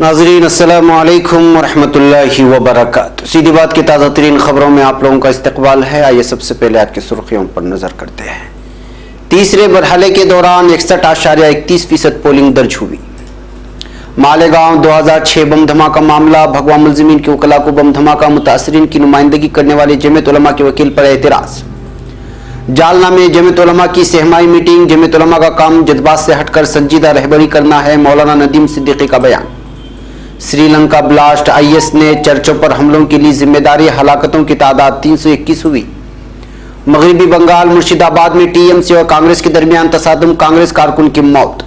नाज़रीन अस्सलामु अलैकुम वरहमतुल्लाहि वबरकातुहू। सीधी बात की ताज़ा तरीन खबरों में आप लोगों का इस्तकबाल है। आइए सबसे पहले आज की सुर्खियों पर नजर करते हैं। तीसरे मरहले के दौरान 61.31% पोलिंग दर्ज हुई। मालेगांव 2006 बम धमाका मामला, भगवा मुलजिमीन के वकला को बम धमाका मुतासरीन की नुमाइंदगी करने वाले जमीयत उलमा के वकील पर एतराज। जालना में जमीयत उलमा की सहमाई मीटिंग, जमीयत उलमा का काम जज्बात से हटकर संजीदा रहबरी करना है, मौलाना नदीम सिद्दीकी का बयान। श्रीलंका ब्लास्ट, आईएस ने चर्चों पर हमलों के लिए जिम्मेदारी, हलाकतों की तादाद 321 हुई। मगरबी बंगाल मुर्शिदाबाद में टीएमसी और कांग्रेस के दरमियान तसादुम, कांग्रेस कारकुन की मौत।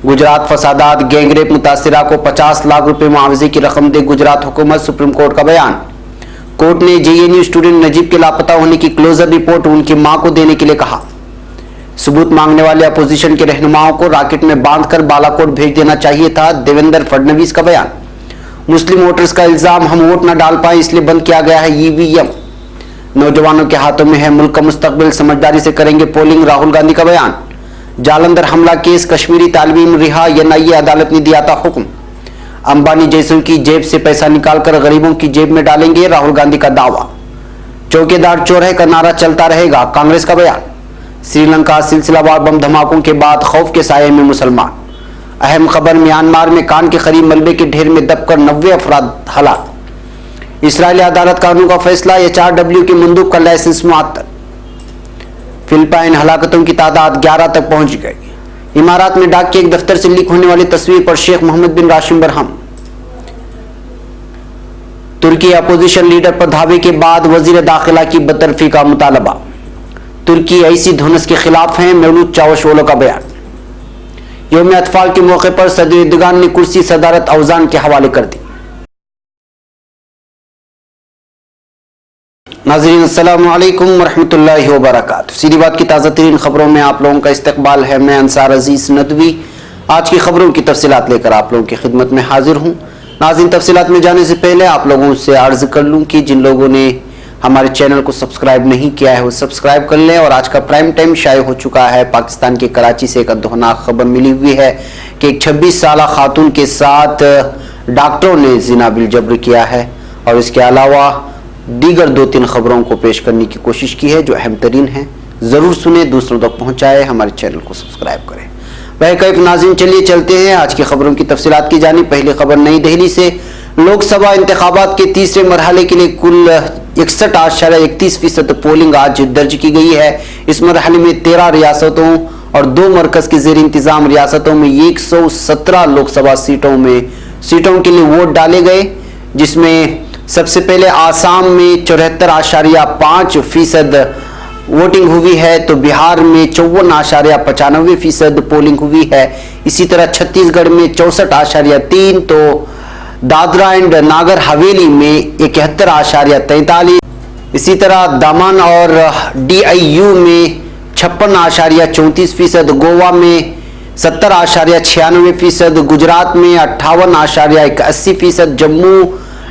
गुजरात फसादात, गैंगरेप मुतासिरा को 50 लाख रुपए मुआवजे की रकम दे गुजरात हुकूमत, सुप्रीम कोर्ट का बयान। कोर्ट ने जेएनयू स्टूडेंट नजीब के लापता होने की क्लोजर रिपोर्ट उनकी मां को देने के लिए कहा। सबूत मांगने वाले अपोजिशन के रहनुमाओं को रॉकेट में बांधकर बालाकोट भेज देना चाहिए था, देवेंद्र फडणवीस का बयान। मुस्लिम वोटर्स का इल्जाम, हम वोट न डाल पाए इसलिए बंद किया गया है ईवीएम। नौजवानों के हाथों में है मुल्क का मुस्तकबिल, समझदारी से करेंगे पोलिंग, राहुल गांधी का बयान। जालंधर हमला केस, कश्मीरी तालिब रिहा, एनआईए अदालत ने दिया था हुक्म। अंबानी जैसों की जेब से पैसा निकालकर गरीबों की जेब में डालेंगे, राहुल गांधी का दावा। चौकीदार चोर है का नारा चलता रहेगा, कांग्रेस का बयान। श्रीलंका सिलसिलावार बम धमाकों के बाद खौफ के साये में मुसलमान। अहम खबर, म्यांमार में कान के करीब मलबे के ढेर में दबकर 90 अफराद हलाक। इसराइली अदालत कानून का फैसला, HRW के मंदूब का लाइसेंस मुअत्तल। फिलिपाइन, हलाकतों की तादाद 11 तक पहुंच गई। इमारात में डाक के एक दफ्तर से लीक होने वाली तस्वीर पर शेख मोहम्मद बिन राशिम बरहम। तुर्की अपोजिशन लीडर पर धावे के बाद वजीर दाखिला की बतरफी का मुतालबा। तुर्की ऐसी धुनस के खिलाफ हैं, मेवलूद चावशओग्लू का बयान। यौम अतफाल के मौके पर सदर एर्दोगान ने कुर्सी सदारत औजान के हवाले कर दी। नाज़रीन अस्सलामु अलैकुम वरहमतुल्लाहि वबरकातुहू। सीधी बात की ताज़ा तरीन खबरों में आप लोगों का इस्तकबाल है। मैं अंसार अजीज नदवी आज की खबरों की तफसीलात लेकर आप लोगों की खिदमत में हाजिर हूँ। नाज़रीन, तफसीलात में जाने से पहले आप लोगों से अर्ज कर लूँ कि जिन लोगों ने हमारे चैनल को सब्सक्राइब नहीं किया है वो सब्सक्राइब कर लें। और आज का प्राइम टाइम शाये हो चुका है। पाकिस्तान के कराची से एक अफसोसनाक खबर मिली हुई है कि एक 26 साला खातून के साथ डॉक्टरों ने जिना बिल जब्र किया है। और इसके अलावा दीगर 2-3 खबरों को पेश करने की कोशिश की है जो अहम तरीन है। जरूर सुने, दूसरों तक पहुंचाए, हमारे चैनल को सब्सक्राइब करें। वह कैफ नाज़रीन, चलिए चलते हैं आज की खबरों की तफसीलात की जानी। पहली खबर नई दिल्ली से। लोकसभा इंतखाबात के तीसरे मरहले के लिए कुल 61.31% पोलिंग आज दर्ज की गई है। इस मरहले में 13 रियासतों और 2 मरकज के जेर इंतजाम रियासतों में 117 लोकसभा सीटों के लिए वोट डाले गए, जिसमें सबसे पहले आसाम में 74.5% वोटिंग हुई है, तो बिहार में 54.95% पोलिंग हुई है। इसी तरह छत्तीसगढ़ में 64.3%, तो दादरा एंड नागर हवेली में 71.43%। इसी तरह दमन और DIU में 56.34%, गोवा में 70.96%, गुजरात में 58.81%, जम्मू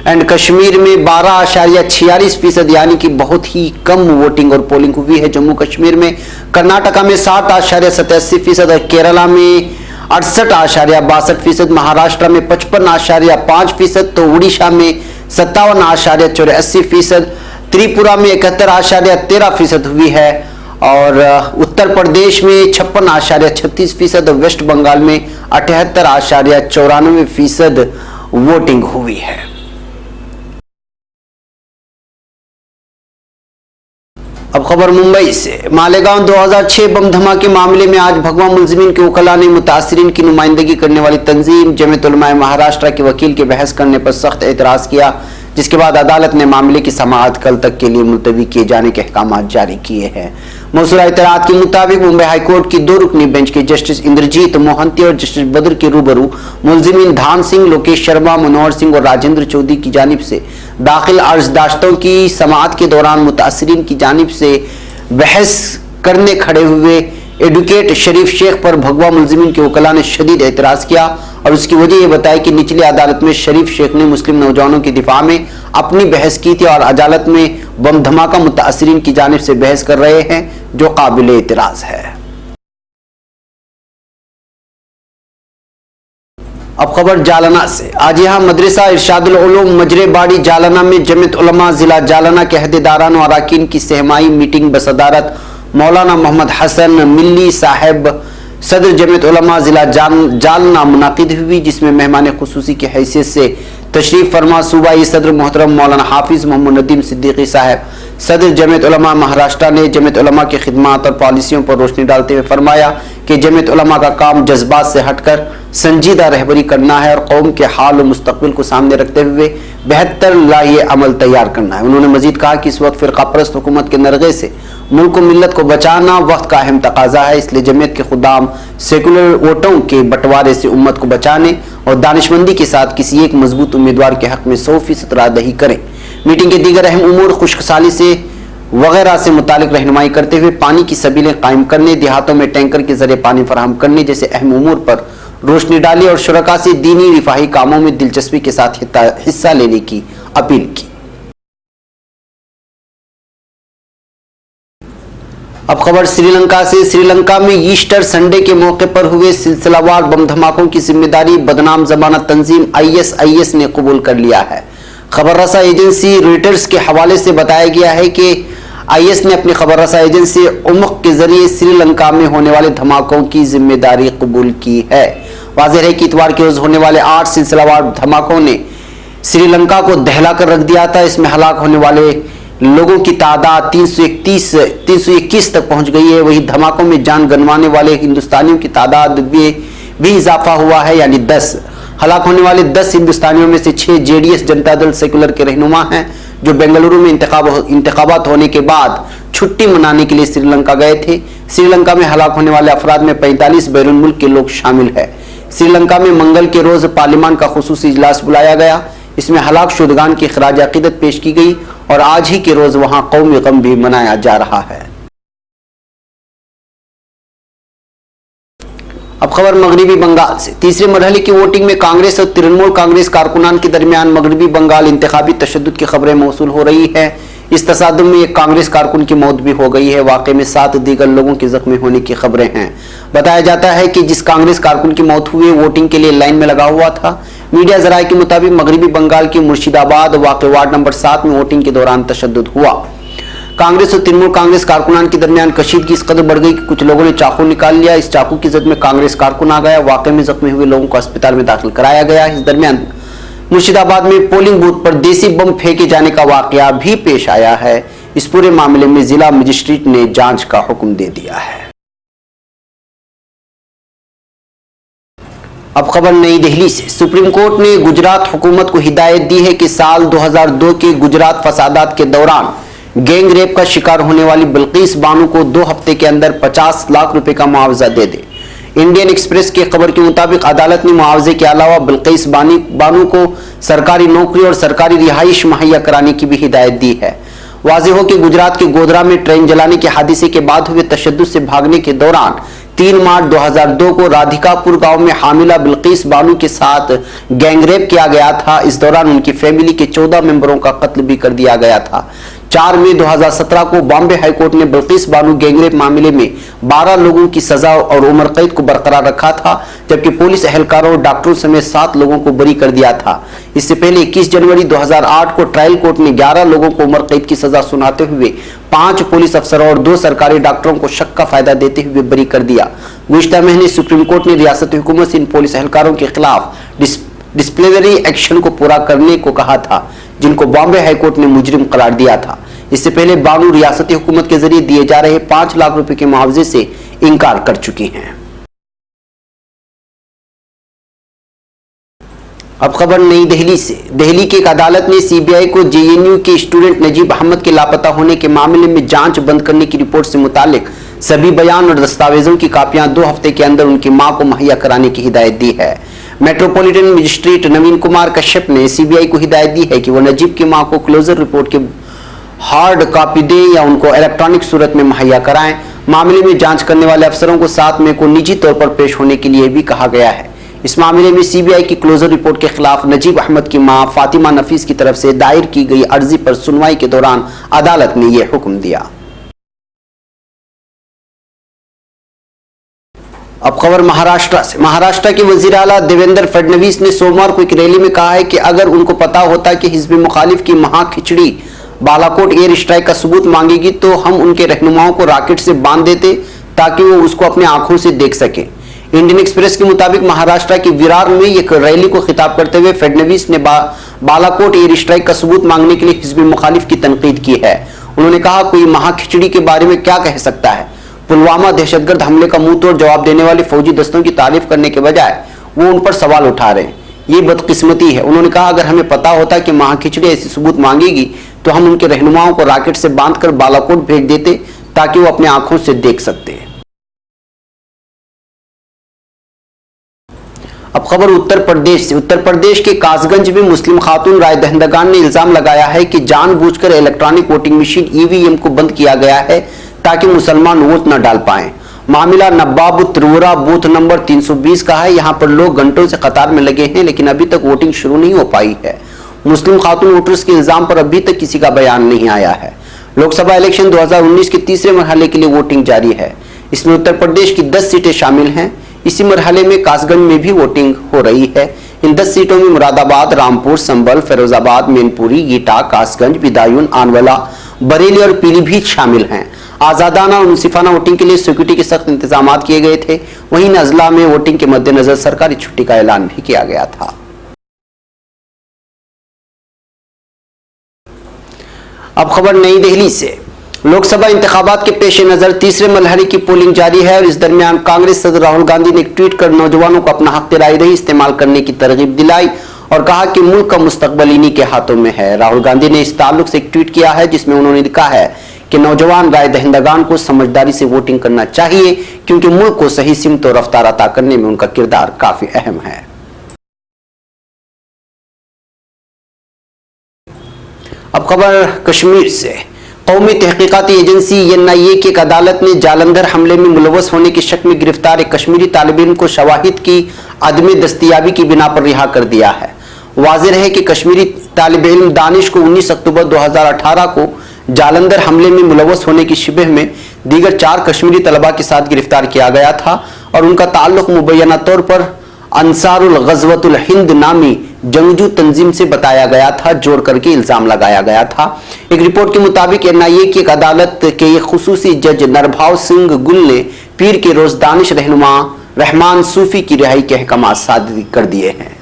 एंड कश्मीर में 12.46%, यानी कि बहुत ही कम वोटिंग और पोलिंग हुई है जम्मू कश्मीर में। कर्नाटका में 60.87% और केरला में 68.62%, महाराष्ट्र में 55.5%, तो उड़ीसा में 57.84%, त्रिपुरा में 71.13% हुई है, और उत्तर प्रदेश में 56.36% और वेस्ट बंगाल में 78.94% वोटिंग हुई है। अब खबर मुंबई से। मालेगांव 2006 बम धमाके मामले में आज भगवा मुलजिमीन के वकला ने मुतासरीन की नुमाइंदगी करने वाली तंजीम जमीयत उलमा महाराष्ट्र के वकील के बहस करने पर सख्त एतराज किया, जिसके बाद अदालत ने मामले की समाअत कल तक के लिए मुलतवी किए जाने के अहकाम जारी किए हैं। मौसूला इतरात के मुताबिक मुंबई हाईकोर्ट की 2 रुकनी बेंच के जस्टिस इंद्रजीत मोहंती और जस्टिस बद्र के रूबरू मुलजिमीन धान सिंह, लोकेश शर्मा, मनोहर सिंह और राजेंद्र चौधरी की जानिब से दाखिल अर्जदाश्तों की समाअत के दौरान मुतासरीन की जानिब से बहस करने खड़े हुए एडवोकेट शरीफ शेख पर भगवा मुलजिमीन के वकला ने शदीद एतराज किया, और उसकी वजह यह बताई कि निचली अदालत में शरीफ शेख ने मुस्लिम नौजवानों की दिफा में अपनी बहस की थी और अदालत में बम धमाका मुतासरीन की जानिब से बहस कर रहे हैं, जो काबिल एतराज है। अब खबर जालना से। आज यहाँ मदरसा इरशादुल उलूम मजरेबाड़ी जालना में जमीयत उलमा जिला जालना के अहदेदारान और अरकान की सहमाई मीटिंग बसदारत मौलाना मोहम्मद हसन मिल्ली साहब सदर जमीयत उलमा जिला जालना मुनाकिद हुई, जिसमें मेहमान खुसूसी की हैसियत से तशरीफ फरमा सूबाई सदर मोहतरम मौलाना हाफिज मोहम्मद नदीम सिद्दीकी साहब सदर जमीयत उलमा महाराष्ट्र ने जमीयत उलमा की खिदमत और पॉलिसियों पर रोशनी डालते हुए फरमाया कि जमीयत उलमा का काम जज्बात से हटकर संजीदा रहबरी करना है और कौम के हाल और मुस्तकबिल को सामने रखते हुए बेहतर लाए अमल तैयार करना है। उन्होंने मजीद कहा कि इस वक्त फिरकापरस्त हुकूमत के नरगे से मुल्क और मिल्लत को बचाना वक्त का अहम तकाजा है, इसलिए जमीयत के खुदाम सेकुलर वोटों के बंटवारे से उम्मत को बचाने और दानिशमंदी के साथ किसी एक मजबूत उम्मीदवार के हक में 100% राहदही करें। मीटिंग के दीगर अहम उमूर खुशकसाली से वगैरह से मुतालिक रहनुमाई करते हुए पानी की सबीलें कायम करने, देहातों में टैंकर के जरिए पानी फराहम करने जैसे अहम उमूर पर रोशनी डाली और शुरका से दीनी रिफाही कामों में दिलचस्पी के साथ हिस्सा लेने की अपील की। अब खबर श्रीलंका से। श्रीलंका में ईस्टर संडे के मौके पर हुए सिलसिलावार बम धमाकों की जिम्मेदारी बदनाम जमानत तंजीम ISIS ने कबूल कर लिया है। खबर रसा एजेंसी रॉयटर्स के हवाले से बताया गया है कि IS ने अपनी खबर रसा एजेंसी उमक के जरिए श्रीलंका में होने वाले धमाकों की जिम्मेदारी कबूल की है। वाज़ेह है कि इतवार के रोज होने वाले 8 सिलसिलावार धमाकों ने श्रीलंका को दहला कर रख दिया था। इसमें हलाक होने वाले लोगों की तादाद 321 तक पहुंच गई है। वही धमाकों में जान गंवाने वाले हिंदुस्तानियों की तादाद भी इजाफा हुआ है, यानी 10। हलाक होने वाले 10 हिंदुस्तानियों में से 6 JDS जनता दल सेकुलर के रहनुमा हैं, जो बेंगलुरु में इंतखाबात होने के बाद छुट्टी मनाने के लिए श्रीलंका गए थे। श्रीलंका में हलाक होने वाले अफराद में 45 बैरून मुल्क के लोग शामिल है। श्रीलंका में मंगल के रोज पार्लियामान का खुसूसी इजलास बुलाया गया। इसमें हलाक शुदगान की खराज अकीदत पेश की गई और आज ही के रोज वहां कौमी गम भी मनाया जा रहा है। अब खबर मगरबी बंगाल से। तीसरे मरहले की वोटिंग में कांग्रेस और तृणमूल कांग्रेस कारकुनान के दरमियान मगरबी बंगाल इंतखाबी तशद्दुद की खबरें मौसूल हो रही है। इस तसादुम में एक कांग्रेस कारकुन की मौत भी हो गई है। वाकई में 7 दीगर लोगों के जख्मी होने की खबरें हैं। बताया जाता है कि जिस कांग्रेस कारकुन की मौत हुई वोटिंग के लिए लाइन में लगा हुआ था। मीडिया जराये के मुताबिक मगरबी बंगाल के मुर्शिदाबाद वाक़ वार्ड नंबर 7 में वोटिंग के दौरान तशद्दुद हुआ। कांग्रेस और तृणमूल कांग्रेस कारकुनान के दरमियान कशीदगी इस कदर बढ़ गई कि कुछ लोगों ने चाकू निकाल लिया। इस चाकू की जद में कांग्रेस कारकुन आ गया। वाकई में जख्मी हुए लोगों को अस्पताल में दाखिल कराया गया। इस दरमियान मुर्शिदाबाद में पोलिंग बूथ पर देसी बम फेंके जाने का वाकया भी पेश आया है। इस पूरे मामले में जिला मजिस्ट्रेट ने जांच का हुक्म दे दिया है। अब खबर नई दिल्ली से। सुप्रीम कोर्ट ने गुजरात हुकूमत को हिदायत दी है कि साल 2002 के गुजरात फसादात के दौरान गैंग रेप का शिकार होने वाली बिल्किस बानो को 2 हफ्ते के अंदर 50 लाख रुपए का मुआवजा दे दे। इंडियन एक्सप्रेस की खबर के मुताबिक अदालत ने मुआवजे के अलावा बिल्किस बानो को सरकारी नौकरी और सरकारी रिहाइश मुहैया कराने की भी हिदायत दी है। वाज़ेह हो कि गुजरात के गोधरा में ट्रेन जलाने के हादसे के बाद हुए तशद्दुद से भागने के दौरान 3 मार्च 2002 को राधिकापुर गांव में हामिला बिल्किस बानो के साथ गैंगरेप किया गया था। इस दौरान उनकी फैमिली के 14 मेंबरों का कत्ल भी कर दिया गया था। 4 मई 2017 को बॉम्बे हाईकोर्ट ने बिल्किस बानो गैंगरेप मामले में 12 लोगों की सजा और उम्र कैद को बरकरार रखा था, जबकि पुलिस एहलकारों और डॉक्टरों समेत 7 लोगों को बरी कर दिया था। इससे पहले 21 जनवरी 2008 को ट्रायल कोर्ट ने 11 लोगों को उम्र कैद की सजा सुनाते हुए 5 पुलिस अफसरों और 2 सरकारी डॉक्टरों को शक का फायदा देते हुए बरी कर दिया। गुज़िश्ता महीने सुप्रीम कोर्ट ने रियासती हुकूमत से इन पुलिस एहलकारों के खिलाफ डिसिप्लिनरी एक्शन को पूरा करने को कहा था, जिनको बॉम्बे हाईकोर्ट ने मुजरिम करार दिया था। इससे पहले बानो रियासती हुकूमत के जरिए दिए जा रहे 5 लाख रुपए के मुआवजे से इनकार कर चुकी हैं। अब खबर नई दिल्ली से। दिल्ली की एक अदालत ने CBI को JNU के स्टूडेंट नजीब अहमद के लापता होने के मामले में जांच बंद करने की रिपोर्ट से मुतालिक सभी बयान और दस्तावेजों की कापियां 2 हफ्ते के अंदर उनकी मां को मुहैया कराने की हिदायत दी है। मेट्रोपॉलिटन मजिस्ट्रेट नवीन कुमार कश्यप ने CBI को हिदायत दी है कि वह नजीब की मां को क्लोजर रिपोर्ट के हार्ड कॉपी दें या उनको इलेक्ट्रॉनिक सूरत में मुहैया कराएं। मामले में जांच करने वाले अफसरों को 7 मई को निजी तौर पर पेश होने के लिए भी कहा गया है। इस मामले में CBI की क्लोजर रिपोर्ट के खिलाफ नजीब अहमद की मां फातिमा नफीस की तरफ से दायर की गई अर्जी पर सुनवाई के दौरान अदालत ने यह हुक्म दिया। अब खबर महाराष्ट्र से। महाराष्ट्र के वजीर आला देवेंद्र फडणवीस ने सोमवार को एक रैली में कहा है कि अगर उनको पता होता कि हिजबुल मुखालिफ की महाखिचड़ी बालाकोट एयर स्ट्राइक का सबूत मांगेगी तो हम उनके रहनुमाओं को रॉकेट से बांध देते ताकि वो उसको अपनी आंखों से देख सके। इंडियन एक्सप्रेस के मुताबिक महाराष्ट्र के विरार में एक रैली को खिताब करते हुए फडणवीस ने बालाकोट एयर स्ट्राइक का सबूत मांगने के लिए हिजबुल मुखालिफ की तनकीद की है। उन्होंने कहा, कोई महाखिचड़ी के बारे में क्या कह सकता है। पुलवामा दहशतगर्द हमले का मुंह तोड़ जवाब देने वाले फौजी दस्तों की तारीफ करने के बजाय वो उन पर सवाल उठा रहे हैं। ये बदकिस्मती है। उन्होंने कहा, अगर हमें पता होता कि महाखिचड़ी ऐसी सबूत मांगेगी तो हम उनके रहनुमाओं को रॉकेट से बांधकर बालाकोट भेज देते ताकि वो अपने आंखों से देख सकते हैं। अब खबर उत्तर प्रदेश से। उत्तर प्रदेश के कासगंज में मुस्लिम खातून राय दहिंदगान ने इल्जाम लगाया है कि जानबूझकर इलेक्ट्रॉनिक वोटिंग मशीन ईवीएम को बंद किया गया है ताकि मुसलमान वोट न डाल पाएं। मामला नब्बाब त्रिपुरा बूथ नंबर 320 का है। यहां पर लोग घंटों से कतार में लगे हैं लेकिन अभी तक वोटिंग शुरू नहीं हो पाई है। मुस्लिम खातून वोटर्स के इल्जाम पर अभी तक किसी का बयान नहीं आया है। लोकसभा इलेक्शन 2019 के तीसरे मरहले के लिए वोटिंग जारी है। इसमें उत्तर प्रदेश की 10 सीटें शामिल हैं। इसी मरहले में कासगंज में भी वोटिंग हो रही है। इन 10 सीटों में मुरादाबाद, रामपुर, संभल, फिरोजाबाद, मैनपुरी, गीटा, कासगंज, बिदायून, आनवला, बरेली और पीलीभीत शामिल हैं। आजादाना और मुंसिफाना वोटिंग के लिए सिक्योरिटी के सख्त इंतजाम किए गए थे। वहीं नजला में वोटिंग के मद्देनजर सरकारी छुट्टी का ऐलान भी किया गया था। अब खबर नई दिल्ली से। लोकसभा इंतखाबात के पेश नजर तीसरे मरहले की पोलिंग जारी है और इस दरमियान कांग्रेस सदर राहुल गांधी ने एक ट्वीट कर नौजवानों को अपना हक राय रही इस्तेमाल करने की तरगीब दिलाई और कहा कि मुल्क का मुस्तकबल इन्हीं के हाथों में है। राहुल गांधी ने इस ताल्लुक से एक ट्वीट किया है जिसमें उन्होंने लिखा है कि नौजवान राय दहिंदगान को समझदारी से वोटिंग करना चाहिए क्योंकि मुल्क को सही सिमत और रफ्तार अता करने में उनका किरदार काफी अहम है। अब खबर कश्मीर से। कौमी तहकीकाती एजेंसी NIA की एक अदालत ने जालंधर हमले में मुलव्वस होने के शक में गिरफ्तार एक कश्मीरी तालिब इल्म को शवाहिद की अदम दस्तियाबी की बिना पर रिहा कर दिया है। वाज़ेह है कि कश्मीरी तालिब इल्म दानिश को 19 अक्टूबर 2018 को जालंधर हमले में मुलव्वस होने की शिबह में दीगर 4 कश्मीरी तलबा के साथ गिरफ्तार किया गया था और उनका ताल्लुक मुबैना तौर पर अंसारुल गज़वतुल हिंद नामी जंगजू तंजीम से बताया गया था, जोड़ करके इल्जाम लगाया गया था। एक रिपोर्ट के मुताबिक NIA की एक अदालत के एक खुसूसी जज नरभाव सिंह गुल ने पीर के रोज दानिश रहनुमा रहमान सूफी की रिहाई के अहकाम सादिर कर दिए हैं।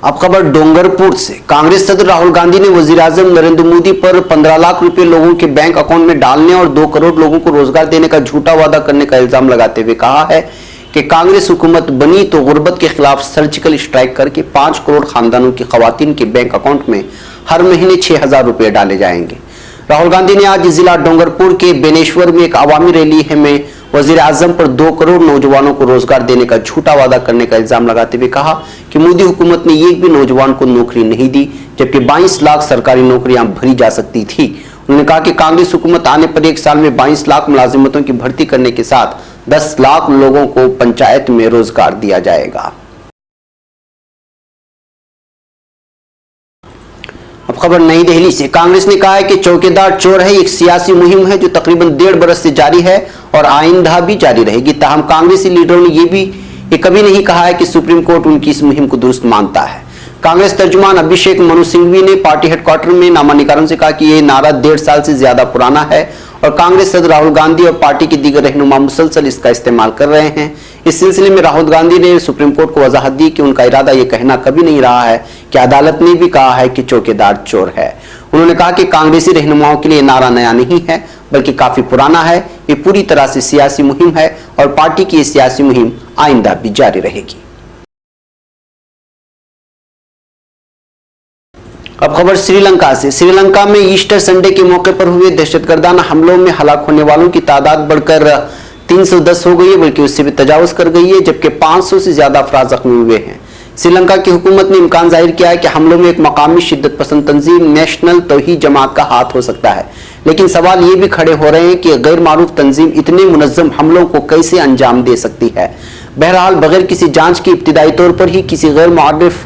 अब खबर डोंगरपुर से। कांग्रेस सदर राहुल गांधी ने वजीर आजम नरेंद्र मोदी पर 15 लाख रुपए लोगों के बैंक अकाउंट में डालने और 2 करोड़ लोगों को रोजगार देने का झूठा वादा करने का इल्जाम लगाते हुए कहा है कि कांग्रेस हुकूमत बनी तो गुर्बत के खिलाफ सर्जिकल स्ट्राइक करके 5 करोड़ खानदानों की खवातीन के बैंक अकाउंट में हर महीने 6,000 रुपए डाले जाएंगे। राहुल गांधी ने आज जिला डोंगरपुर के बेनेश्वर में एक अवामी रैली में वजीर आजम पर 2 करोड़ नौजवानों को रोजगार देने का झूठा वादा करने का इल्जाम लगाते हुए कहा कि मोदी हुकूमत ने एक भी नौजवान को नौकरी नहीं दी जबकि 22 लाख सरकारी नौकरियां भरी जा सकती थी। उन्होंने कहा कि कांग्रेस हुकूमत आने पर 1 साल में 22 लाख मुलाजिमतों की भर्ती करने के साथ 10 लाख लोगों को पंचायत में रोजगार दिया जाएगा। अब खबर नई दिल्ली से। कांग्रेस ने कहा है कि चौकीदार चोर है एक सियासी मुहिम है जो तकरीबन 1.5 बरस से जारी है और आइंदा भी जारी रहेगी। ताहम कांग्रेसी लीडरों ने ये कभी नहीं कहा है कि सुप्रीम कोर्ट उनकी इस मुहिम को दुरुस्त मानता है। कांग्रेस तर्जुमान अभिषेक मनु सिंघवी ने पार्टी हेडक्वार्टर में नामानिकारों से कहा कि यह नारा 1.5 साल से ज्यादा पुराना है और कांग्रेस सदर राहुल गांधी और पार्टी के दीगर रहनुमा मुसलसल इसका इस्तेमाल कर रहे हैं। इस सिलसिले में राहुल गांधी ने सुप्रीम कोर्ट को वजाहत दी कि उनका इरादा यह कहना कभी नहीं रहा है कि अदालत ने भी कहा है कि चौकीदार चोर है। उन्होंने कहा कि कांग्रेसी रहनुमाओं के लिए नारा नया नहीं है बल्कि काफी पुराना है। ये पूरी तरह से सियासी मुहिम है और पार्टी की सियासी मुहिम आइंदा भी जारी रहेगी। अब खबर श्रीलंका से। श्रीलंका में ईस्टर संडे के मौके पर हुए दहशतगर्दाना हमलों में हलाक होने वालों की तादाद बढ़कर 310 हो गई है बल्कि उससे भी तजावुज कर गई है जबकि 500 से ज्यादा अफराद जख्मी हुए हैं। श्रीलंका की हुकूमत ने इम्कान जाहिर किया है कि हमलों में एक मकामी शिद्दत पसंद तंजीम नेशनल तौहीद जमात का हाथ हो सकता है, लेकिन सवाल ये भी खड़े हो रहे हैं कि गैर मारूफ तंजीम इतने मुनज़्ज़म हमलों को कैसे अंजाम दे सकती है। बहरहाल बगैर किसी जांच के इब्तिदाई तौर पर ही किसी गैर मुअर्रिफ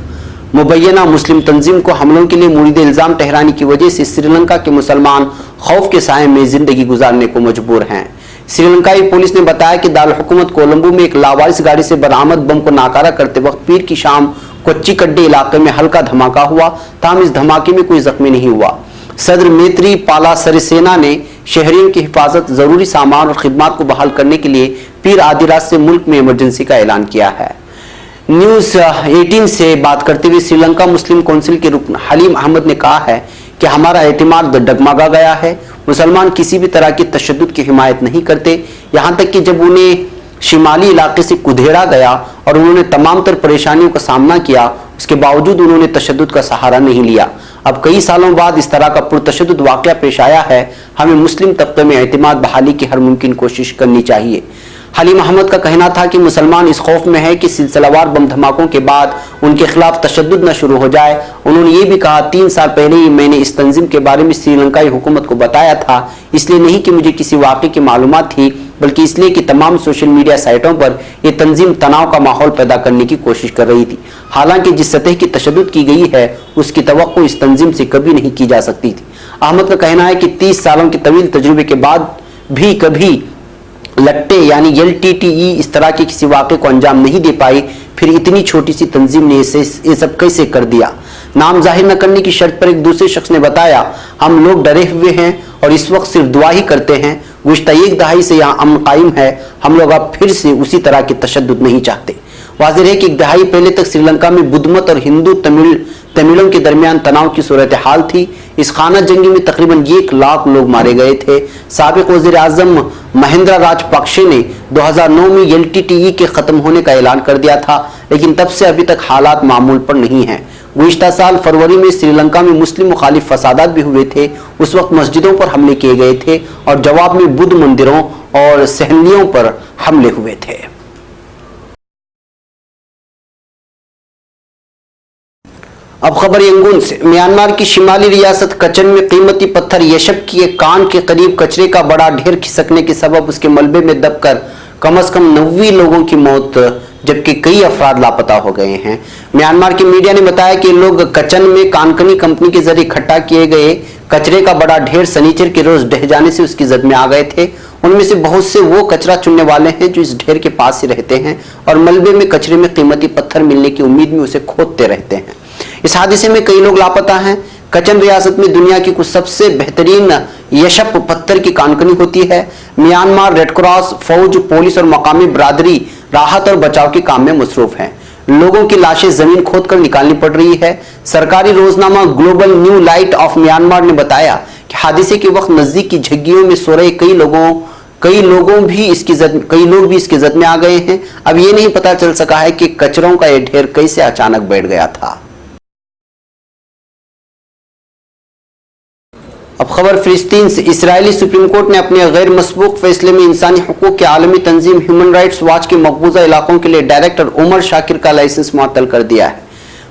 मुबैना मुस्लिम तंजीम को हमलों के लिए मुरीद इल्जाम ठहराने की वजह से श्रीलंका के मुसलमान खौफ के साए में जिंदगी गुजारने को मजबूर हैं। श्रीलंकाई पुलिस ने बताया कि दारुल हुकूमत कोलंबो में एक लावारिस गाड़ी से बरामद बम को नाकारा करते वक्त पीर की शाम कोच्चिकड्डे इलाके में हल्का धमाका हुआ, ताहम इस धमाके में कोई जख्मी नहीं हुआ। सदर मैत्री पाला सरिसेना ने शहरियों की हिफाजत, जरूरी सामान और खिदमात को बहाल करने के लिए पीर आधी रात से मुल्क में इमरजेंसी का ऐलान किया है। न्यूज 18 से बात करते हुए श्रीलंका मुस्लिम काउंसिल के रुकन हलीम अहमद ने कहा है कि हमारा एतमाद डगमगा गया है। मुसलमान किसी भी तरह की तशद्दुद की हिमायत नहीं करते, यहाँ तक कि जब उन्हें शिमाली इलाके से कुधेड़ा गया और उन्होंने तमाम तर परेशानियों का सामना किया, उसके बावजूद उन्होंने तशद्दुद का सहारा नहीं लिया। अब कई सालों बाद इस तरह का पुरतशद्दुद वाक़या पेश आया है। हमें मुस्लिम तबके में एतमाद बहाली की हर मुमकिन कोशिश करनी चाहिए। हलीम अहमद का कहना था कि मुसलमान इस खौफ में है कि सिलसिलावार बम धमाकों के बाद उनके खिलाफ तशद्दुद न शुरू हो जाए। उन्होंने ये भी कहा, 3 साल पहले ही मैंने इस तंजीम के बारे में श्रीलंकाई हुकूमत को बताया था, इसलिए नहीं कि मुझे किसी वाक़े की मालूमात थी, बल्कि इसलिए कि तमाम सोशल मीडिया साइटों पर यह तंजीम तनाव का माहौल पैदा करने की कोशिश कर रही थी। हालांकि जिस सतह की तशद्दुद की गई है उसकी तवक्को इस तंजीम से कभी नहीं की जा सकती थी। अहमद का कहना है कि 30 सालों के तवील तजुर्बे के बाद भी कभी लट्टे यानी LTTE इस तरह के किसी वाक़े को अंजाम नहीं दे पाई, फिर इतनी छोटी सी तंजीम ने ये सब कैसे कर दिया। नाम जाहिर न करने की शर्त पर एक दूसरे शख्स ने बताया, हम लोग डरे हुए हैं और इस वक्त सिर्फ दुआ ही करते हैं। गुज़श्ता 1 दहाई से यहाँ अमन कायम है, हम लोग अब फिर से उसी तरह की तशद्दुद नहीं चाहते। वाज़ेह है कि 1 दहाई पहले तक श्रीलंका में बुद्ध मत और हिंदू तमिलों के दरमियान तनाव की सूरत हाल थी। इस खाना जंगी में तकरीबन 1 लाख लोग मारे गए थे। साबिक वज़ीर आज़म महिंद्रा राजपक्षे ने 2009 में LTTE के खत्म होने का ऐलान कर दिया था, लेकिन तब से अभी तक हालात मामूल पर नहीं हैं। गुज़श्ता साल फरवरी में श्रीलंका में मुस्लिम मुखालिफ फसादात भी हुए थे। उस वक्त मस्जिदों पर हमले किए गए थे और जवाब में बुद्ध मंदिरों और सहनियों पर हमले हुए थे। अब खबर यंगून से। म्यांमार की शिमाली रियासत कचन में कीमती पत्थर यशक की एक कान के करीब कचरे का बड़ा ढेर खिसकने के सबब उसके मलबे में दबकर कम से कम 90 लोगों की मौत जबकि कई अफराद लापता हो गए हैं। म्यांमार की मीडिया ने बताया कि लोग कचन में कानकनी कंपनी के जरिए इकट्ठा किए गए कचरे का बड़ा ढेर सनीचर के रोज ढह जाने से उसकी जद में आ गए थे। उनमें से बहुत से वो कचरा चुनने वाले हैं जो इस ढेर के पास ही रहते हैं और मलबे में कचरे में कीमती पत्थर मिलने की उम्मीद में उसे खोदते रहते हैं। इस हादसे में कई लोग लापता हैं। कचन रियासत में दुनिया की कुछ सबसे बेहतरीन यशप पत्थर की कानकनी होती है। म्यांमार रेड क्रॉस, फौज, पुलिस और मकामी बरादरी राहत और बचाव के काम में मसरूफ हैं। लोगों की लाशें जमीन खोदकर निकालनी पड़ रही है। सरकारी रोजनामा Global New Light of Myanmar ने बताया कि हादसे के वक्त नजदीक की झग्गियों में सो रहे कई लोग भी इसकी जद में आ गए हैं। अब ये नहीं पता चल सका है कि कचरों का यह ढेर कैसे अचानक बैठ गया था। अब खबर फिलिस्तीन से। इस्राएली सुप्रीम कोर्ट ने अपने गैर मसबूक फैसले में इंसानी हुकूक की आलमी तंजीम ह्यूमन राइट्स वॉच के मकबूजा इलाकों के लिए डायरेक्टर उमर शाकिर का लाइसेंस मुअत्तल कर दिया है।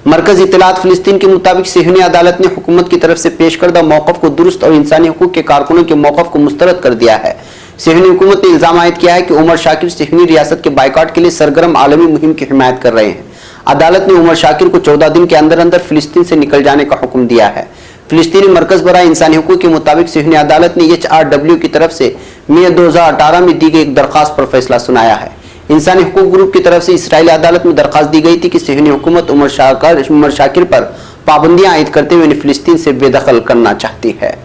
मरकजी इत्तलात फिलिस्तीन के मुताबिक सिहनी अदालत ने हुकूमत की तरफ से पेश करदा मौक़िफ़ को दुरुस्त और इंसानी हुकूक के कारकुनों के मौक़िफ़ को मुस्तरद कर दिया है। सिहनी हुकूमत ने इल्जाम आयद किया है कि उमर शाकिर सिहनी रियासत के बाइकाट के लिए सरगर्म आलमी मुहिम की हिमायत कर रहे हैं। अदालत ने उमर शाकिर को 14 दिन के अंदर अंदर फिलिस्तीन से निकल जाने का हुक्म दिया है। फिलिस्तीनी मरकज बराए इंसानी हुकूक के मुताबिक सिहनी अदालत ने HRW की तरफ से मई 2018 में दी गई एक दरखास्त पर फैसला सुनाया है। इंसानी हुकूक ग्रुप की तरफ से इसराइली अदालत में दरखास्त दी गई थी कि सिहनी हुकूमत उमर शाकिर पर पाबंदियां आयद करते हुए फिलिस्तीन से बेदखल करना चाहती है।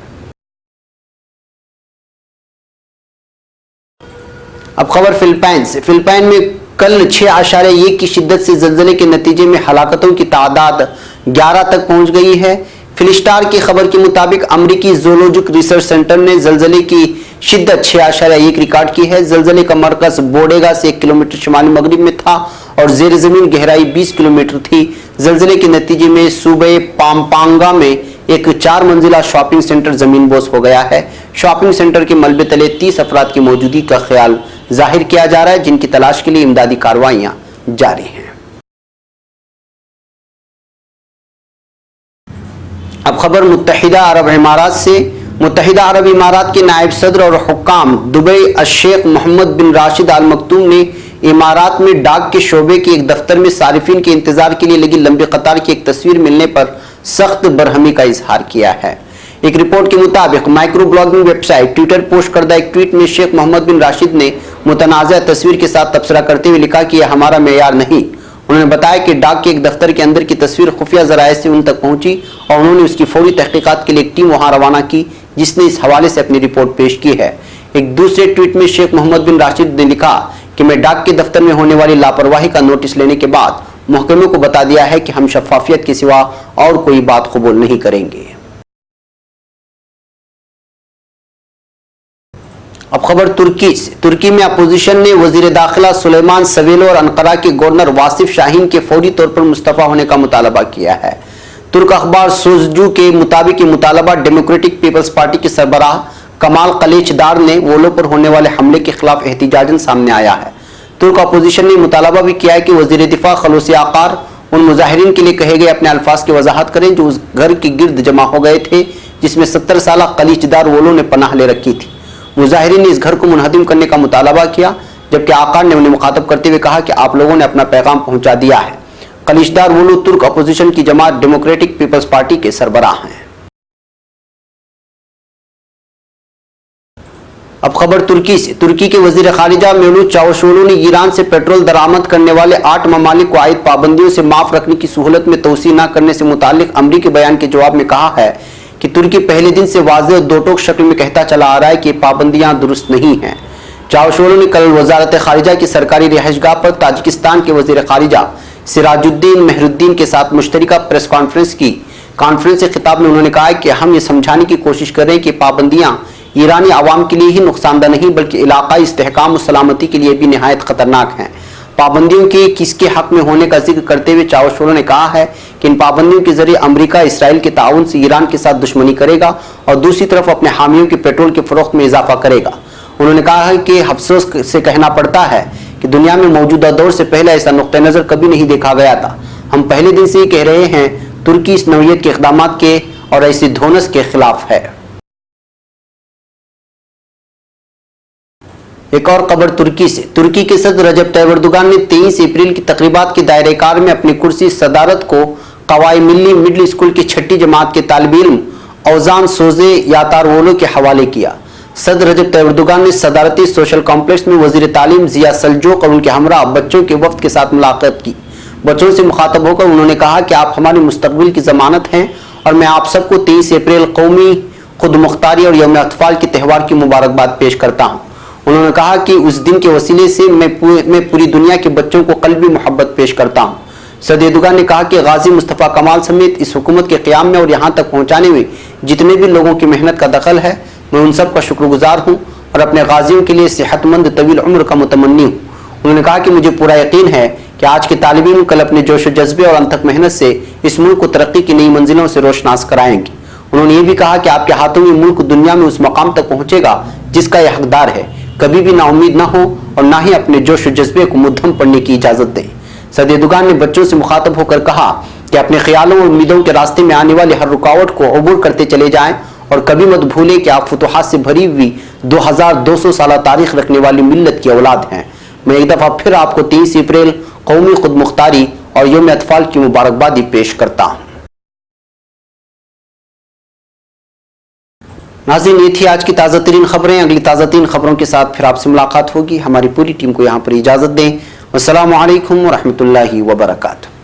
अब खबर फिलिपाइन से। फिलिपाइन में कल 6.1 की शिद्दत से जल्जले के नतीजे में हलाकतों की तादाद 11 तक पहुंच गई है। फिलिस्टार की खबर के मुताबिक अमेरिकी ज़ूलॉजिकल रिसर्च सेंटर ने जल्जले की शिद्दत 6.1 रिकॉर्ड की है। जल्जले का मरकज बोडेगा से 1 किलोमीटर शुमाली मगरिब में था और जेर जमीन गहराई 20 किलोमीटर थी। जल्जले के नतीजे में सूबे पाम्पांगा में एक 4 मंजिला शॉपिंग सेंटर जमीनबोस हो गया है। शॉपिंग सेंटर के मलबे तले 30 अफराद की मौजूदगी का ख्याल जाहिर किया जा रहा है, जिनकी तलाश के लिए इमदादी कार्रवाइयां जारी हैं। अब खबर मुत्तहिदा अरब इमारात से। मुत्तहिदा अरब इमारात के नायब सदर और हुक्काम दुबई शेख मोहम्मद बिन राशिद अल मकतूम ने इमारात में डाक के शोबे के एक दफ्तर में सारिफिन के इंतजार के लिए लगी लंबी कतार की एक तस्वीर मिलने पर सख्त बरहमी का इजहार किया है। एक रिपोर्ट के मुताबिक micro blogging website Twitter post करदा एक ट्वीट में शेख मोहम्मद बिन राशिद ने मुतनाज़ा तस्वीर के साथ तबसरा करते हुए लिखा कि यह हमारा मेयार नहीं। उन्होंने बताया कि डाक के एक दफ्तर के अंदर की तस्वीर खुफिया जराये से उन तक पहुंची और उन्होंने उसकी फौरी तहकीकात के लिए एक टीम वहां रवाना की, जिसने इस हवाले से अपनी रिपोर्ट पेश की है। एक दूसरे ट्वीट में शेख मोहम्मद बिन राशिद ने लिखा कि मैं डाक के दफ्तर में होने वाली लापरवाही का नोटिस लेने के बाद महकमे को बता दिया है कि हम शफाफियत के सिवा और कोई बात कबूल नहीं करेंगे। अब खबर तुर्की से। तुर्की में अपोजिशन ने वजीर दाखिला सुलेमान सवेलो और अनकरा के गवर्नर वासिफ शाहीन के फौरी तौर पर मुस्तफा होने का मुतालबा किया है। तुर्क अखबार सोजजू के मुताबिक ये मुतालबा डेमोक्रेटिक पीपल्स पार्टी के सरबराह कमाल कलेचदार ने वोलों पर होने वाले हमले के खिलाफ एहतिजाजन सामने आया है। तुर्क अपोजिशन ने मुतालबा भी किया है कि वजीर दिफा खलूसी आकार उन मुजाहिरीन के लिए कहे गए अपने अल्फाज की वजाहत करें जो उस घर के गिर्द जमा हो गए थे जिसमें 70 साल कलीचदार वोलों ने पनाह ले रखी थी। मुजाहिरीन ने इस घर को मुनहदिम करने का मुतालबा किया, जबकि आकार ने उन्हें मुखातब करते हुए कहा कि आप लोगों ने अपना पैगाम पहुंचा दिया है। कलीचदार वोलो तुर्क अपोजिशन की जमात डेमोक्रेटिक पीपल्स पार्टी के सरबराह हैं। अब खबर तुर्की से। तुर्की के वजीर खारिजा मेवलूद चावुशोगलू ने ईरान से पेट्रोल दरामद करने वाले 8 ममालिक को आयद पाबंदियों से माफ रखने की सहूलत में तोसी न करने से मुतालिक अमरीकी बयान के जवाब में कहा है कि तुर्की पहले दिन से वाज़ेह और दो टोक शक्ल में कहता चला आ रहा है कि पाबंदियां दुरुस्त नहीं हैं। चावुशोगलू ने कल वजारत खारिजा की सरकारी रिहाइशगाह पर ताजिकिस्तान के वजीर खारिजा सिराजुद्दीन मेहरुद्दीन के साथ मुश्तरका प्रेस कॉन्फ्रेंस से खिताब में उन्होंने कहा कि हम ये समझाने की कोशिश कर रहे हैं कि पाबंदियां ईरानी आवाम के लिए ही नुकसानदा नहीं बल्कि इलाकाई इस्तेहकाम और सलामती के लिए भी निहायत खतरनाक हैं। पाबंदियों के किसके हक में होने का जिक्र करते हुए चावुशोगलू ने कहा है कि इन पाबंदियों के जरिए अमेरिका इसराइल के ताउन से ईरान के साथ दुश्मनी करेगा और दूसरी तरफ अपने हामियों के पेट्रोल के फरोख्त में इजाफा करेगा। उन्होंने कहा है कि अफसोस से कहना पड़ता है कि दुनिया में मौजूदा दौर से पहले ऐसा नुक्ता नजर कभी नहीं देखा गया था। हम पहले दिन से ही कह रहे हैं तुर्की इस नौयत के इक़दाम के और ऐसी धोनस के खिलाफ है। एक और खबर तुर्की से। तुर्की के सदर रजब तैयब एर्दोगान ने 23 अप्रैल की तकरीबात के दायरे कार में अपनी कुर्सी सदारत को कवाई मिल्ली मिडिल स्कूल की 6ठी जमात के तालिब इल्म औजान सोजे यातारवोलो के हवाले किया। सदर रजब तैयब एर्दोगान ने सदारती सोशल कॉम्प्लेक्स में वजीर तालीम जिया सल्जोक और उनके हमरा बच्चों के वफ्द के साथ मुलाकात की। बच्चों से मुखातब होकर उन्होंने कहा कि आप हमारे मुस्तकबिल की जमानत हैं और मैं आप सबको 23 अप्रैल कौमी खुद मुख्तारी और यौम अतफाल के त्यौहार की मुबारकबाद पेश करता हूँ। उन्होंने कहा कि उस दिन के वसीले से मैं पूरी दुनिया के बच्चों को कल्बी मोहब्बत पेश करता हूँ। सदर एर्दोगान ने कहा कि गाजी मुस्तफ़ा कमाल समेत इस हुकूमत के क़याम में और यहाँ तक पहुँचाने में जितने भी लोगों की मेहनत का दखल है मैं उन सब का शुक्रगुजार हूँ और अपने गाजियों के लिए सेहतमंद तवील उम्र का मुतमन्नी हूँ। उन्होंने कहा कि मुझे पूरा यकीन है कि आज के तालिब इल्म कल अपने जोश जज्बे और अनथक मेहनत से इस मुल्क को तरक्की की नई मंजिलों से रोशनास कराएंगे। उन्होंने ये भी कहा कि आपके हाथों में मुल्क दुनिया में उस मकाम तक पहुँचेगा जिसका यह हकदार है। कभी भी नाउम्मीद न हो और ना ही अपने जोश जज्बे को मुद्दम पड़ने की इजाजत दें। सदर एर्दोगान ने बच्चों से मुखातब होकर कहा कि अपने ख्यालों और उम्मीदों के रास्ते में आने वाली हर रुकावट को अबूर करते चले जाएं और कभी मत भूलें कि आप फुतुहात से भरी हुई 2200 साल तारीख रखने वाली मिल्लत की औलाद हैं। मैं एक दफ़ा फिर आपको 23 अप्रैल कौमी खुद मुख्तारी और यौम अतफाल की मुबारकबादी पेश करता हूँ। नाज़रीन, ये थी आज की ताज़ा तरीन खबरें। अगली ताज़ा तरीन खबरों के साथ फिर आपसे मुलाकात होगी। हमारी पूरी टीम को यहाँ पर इजाज़त दें। अस्सलामु अलैकुम व रहमतुल्लाहि व बरकातुहू।